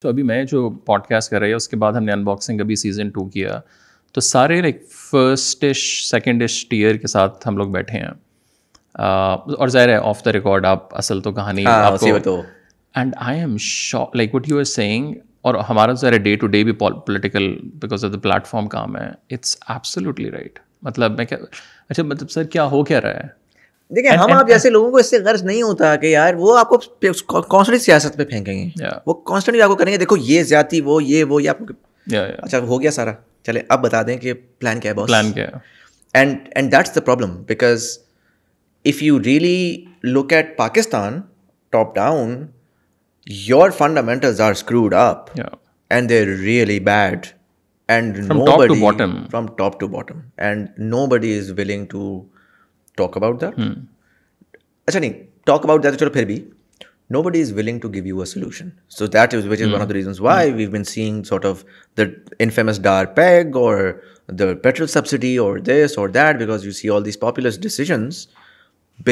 तो अभी मैं जो पॉडकास्ट कर रही है उसके बाद हमने अनबॉक्सिंग अभी सीज़न 2 किया, तो सारे लाइक फर्स्ट-इश सेकंड-इश टीयर के साथ हम लोग बैठे हैं। और ज़ाहिर है ऑफ द रिकॉर्ड आप असल तो कहानी हाँ आपको उसी वक्त तो and I am shock like what you are saying. और हमारा ज़ाहिर डे टू डे भी political because of the platform काम है। It's absolutely right. मतलब मैं क्या अच्छा मतलब सर क्या हो क्या रहा है? देखिए हम आप जैसे लोगों को इससे गर्ज नहीं होता कि यार वो आपको कॉन्स्टेंटली सियासत पे फेंकेंगे, Yeah. वो कॉन्स्टेंटली आपको करेंगे देखो ये ज्यादती वो ये आपको या अच्छा हो गया सारा, चले अब बता दें कि प्लान क्या है बॉस। प्लान क्या है? And that's the problem because if you really look at Pakistan top down, your fundamentals are screwed up Yeah. and they're really bad, and From top to nobody bottom. from top to bottom, and nobody is willing to talk about that. अच्छा नहीं talk about that तो चलो फिर भी nobody is willing to give you a solution. So that is which is one of the reasons why we've been seeing sort of the infamous dar peg or the petrol subsidy or this or that, because you see all these populist decisions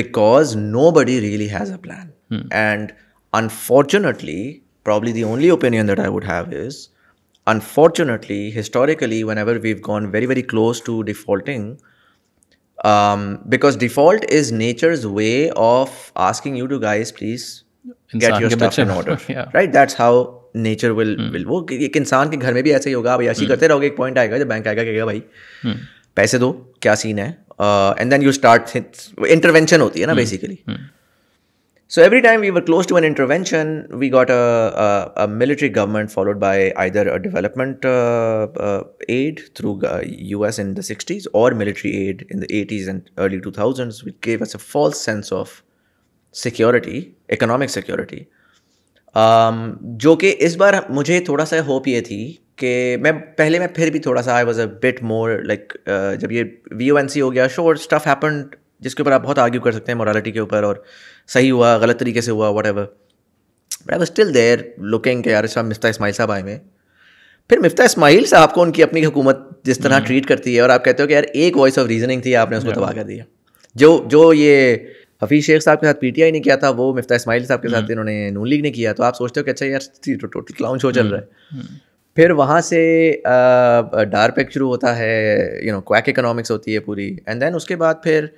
because nobody really has a plan. And unfortunately, probably the only opinion that I would have is, unfortunately, historically, whenever we've gone very, very close to defaulting, because default is nature's way of asking you to guys, please get इंसान your के stuff बच्चे in order. Yeah. Right? That's how nature will वो एक इंसान के घर में भी ऐसे ही होगा, आप ऐसे ही करते रहोगे, एक पॉइंट आएगा जब बैंक आएगा कहेगा भाई पैसे दो, क्या सीन है, and then you start intervention होती है ना basically. So every time we were close to an intervention, we got a military government followed by either a development aid through US in the 60s or military aid in the 80s and early 2000s, which gave us a false sense of security, economic security. जो कि इस बार मुझे थोड़ा सा hope ये थी कि मैं फिर भी थोड़ा सा I was a bit more like जब ये VONC हो गया, श्योर स्टफ हैपेंड जिसके ऊपर आप बहुत आर्ग्यू कर सकते हैं मोरालिटी के ऊपर, और सही हुआ गलत तरीके से हुआ whatever, but I was still there looking कि यार साहब मिफ्ता इस्माइल साहब आए में, फिर मिफ्ता इस्माइल साहब को उनकी अपनी हुकूमत जिस तरह ट्रीट करती है और आप कहते हो कि यार एक वॉइस ऑफ रीजनिंग थी, आपने उसको तबाह कर दिया. जो ये हफीज शेख साहब के साथ PTI ने किया था वो मिफ्ता इस्माइल साहब के साथ इन्होंने नून लीग ने किया, तो आप सोचते हो कि अच्छा यार टोटल क्लाउन शो चल रहा है. फिर वहाँ से डारपेक शुरू होता है, क्वैक इकोनॉमिक्स होती है पूरी, एंड देन उसके बाद फिर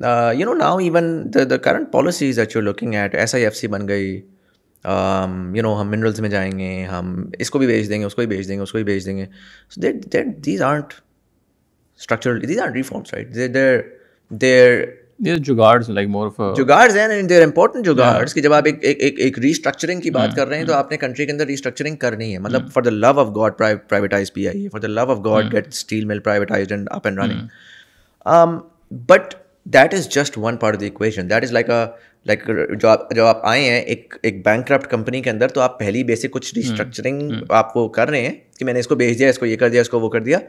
now even the current policies that you're looking at, SIFC बन गई, हम मिनरल्स में जाएंगे, हम इसको भी बेच देंगे, उसको भी बेच देंगे, उसको भी बेच देंगे. So these aren't structural, these aren't reforms, right? They're जुगाड़ लाइक मोर ऑफ जुगाड़ हैं, and they're important जुगाड़ कि जब आप एक रीस्ट्रक्चरिंग की बात कर रहे हैं तो आपने कंट्री के अंदर रीस्ट्रक्चरिंग करनी है. मतलब for the love of God privatise PIE, for the love of God get steel mill privatised and up and running. But that is just one part of the equation. That is like जो आप आए हैं एक bankrupt company के अंदर, तो आप पहली बेसिक कुछ रिस्ट्रक्चरिंग आपको कर रहे हैं कि मैंने इसको बेच दिया, इसको ये कर दिया, इसको वो कर दिया,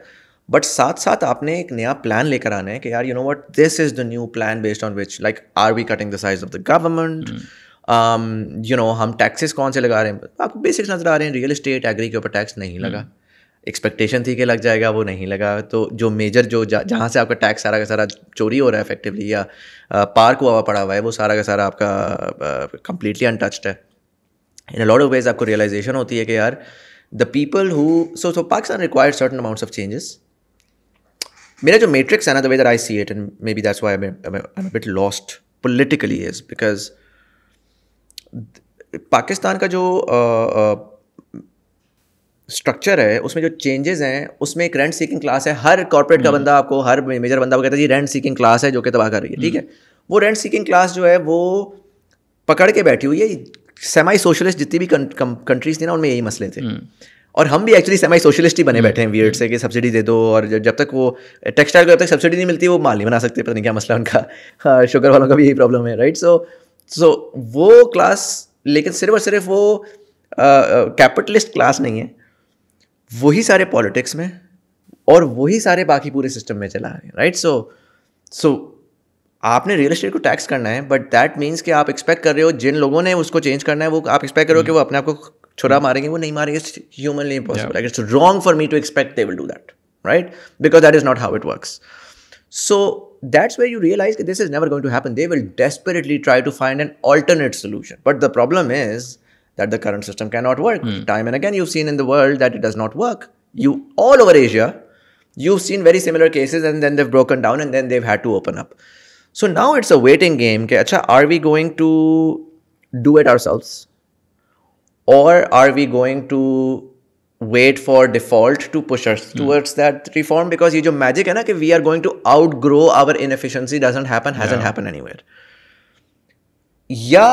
बट साथ साथ आपने एक नया प्लान लेकर आना है कि यार what, this is the new plan based on which like are we cutting the size of the government, हम टैक्सेस कौन से लगा रहे हैं. आपको बेसिक्स नजर आ रहे हैं, रियल एस्टेट एग्री के ऊपर टैक्स नहीं लगा, एक्सपेक्टेशन थी कि लग जाएगा, वो नहीं लगा. तो जो मेजर जहाँ से आपका टैक्स सारा का सारा चोरी हो रहा है इफेक्टिवली या पार्क हुआ पड़ा हुआ है, वो सारा का सारा आपका कंप्लीटली अनटच्ड है. इन अ लॉट ऑफ वेज आपको रियलाइजेशन होती है कि यार the people who so Pakistan required certain amounts of changes. मेरा जो मैट्रिक्स है ना, the way that I see it, and may be that's why I am a bit lost politically is because Pakistan का जो स्ट्रक्चर है उसमें जो चेंजेस हैं उसमें एक रेंट सीकिंग क्लास है. हर कॉर्पोरेट का बंदा आपको, हर मेजर बंदा को कहता है जी रेंट सीकिंग क्लास है जो कि तबाह कर रही है. ठीक है, वो रेंट सीकिंग क्लास जो है वो पकड़ के बैठी हुई है. सेमी सोशलिस्ट जितनी भी कंट्रीज थी ना उनमें यही मसले थे, और हम भी एक्चुअली सेमी सोशलिस्ट ही बने बैठे हैं वियर्ड से कि सब्सिडी दे दो, और जब तक वो टेक्सटाइल को जब तक सब्सिडी नहीं मिलती वो माल नहीं बना सकते, पता नहीं क्या मसला उनका. हाँ, शुगर वालों का भी यही प्रॉब्लम है, राइट. सो वो क्लास, लेकिन सिर्फ और सिर्फ वो कैपिटलिस्ट क्लास नहीं है, वही सारे पॉलिटिक्स में और वही सारे बाकी पूरे सिस्टम में चला रहे हैं, राइट. सो आपने रियल एस्टेट को टैक्स करना है, बट दैट मीन्स कि आप एक्सपेक्ट कर रहे हो जिन लोगों ने उसको चेंज करना है वो आप एक्सपेक्ट कर रहे हो कि वो अपने आप को छुरा मारेंगे, वो नहीं मारेंगे. Humanly impossible. Like it's wrong for me to expect they will do that, right, because that is not how it works. So that's where you realize that this is never going to happen. They will desperately try to find an alternate solution. But the problem is that the current system cannot work. Time and again, you've seen in the world that it does not work. All over Asia, you've seen very similar cases, and then they've broken down, and then they've had to open up. So now it's a waiting game. Are we going to do it ourselves? Or are we going to wait for default to push us towards that reform? Because ये जो magic है ना कि we are going to outgrow our inefficiency hasn't happened anywhere. या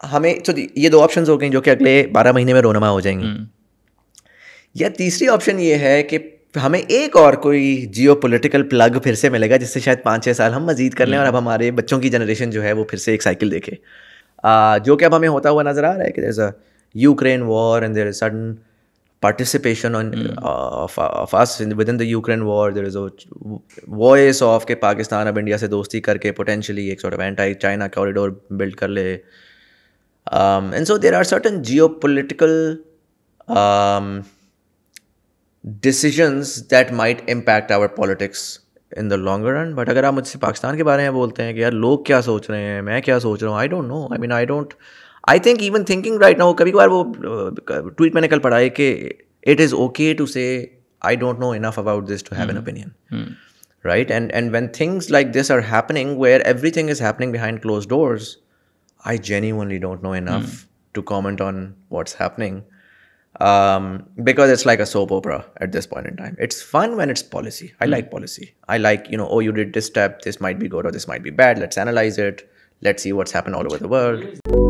हमें तो ये दो ऑप्शंस हो गई जो कि अगले 12 महीने में रोनमा हो जाएंगी. या तीसरी ऑप्शन ये है कि हमें एक और कोई जियो पोलिटिकल प्लग फिर से मिलेगा जिससे शायद 5-6 साल हम मजीद कर लें और अब हमारे बच्चों की जनरेशन जो है वो फिर से एक साइकिल देखे, जो कि अब हमें होता हुआ नजर आ रहा है कि there is a Ukraine war and there is sudden participation of us within the Ukraine war. There is a voice of कि पाकिस्तान अब इंडिया से दोस्ती करके potentially एक sort of anti-China corridor build कर ले. And so there are certain geopolitical decisions that might impact our politics in the longer run. But अगर आप मुझसे पाकिस्तान के बारे में बोलते हैं कि यार लोग क्या सोच रहे हैं, मैं क्या सोच रहा हूँ, I don't know. I mean, I think even thinking right now, कभी कभार वो ट्वीट मैंने कल पढ़ा है कि it is okay to say I don't know enough about this to have an opinion, right? And when things like this are happening, where everything is happening behind closed doors, I genuinely don't know enough to comment on what's happening, because it's like a soap opera at this point in time. It's fun when it's policy. I like policy. I like, oh, you did this step, this might be good or this might be bad. Let's analyze it. Let's see what's happened all over the world.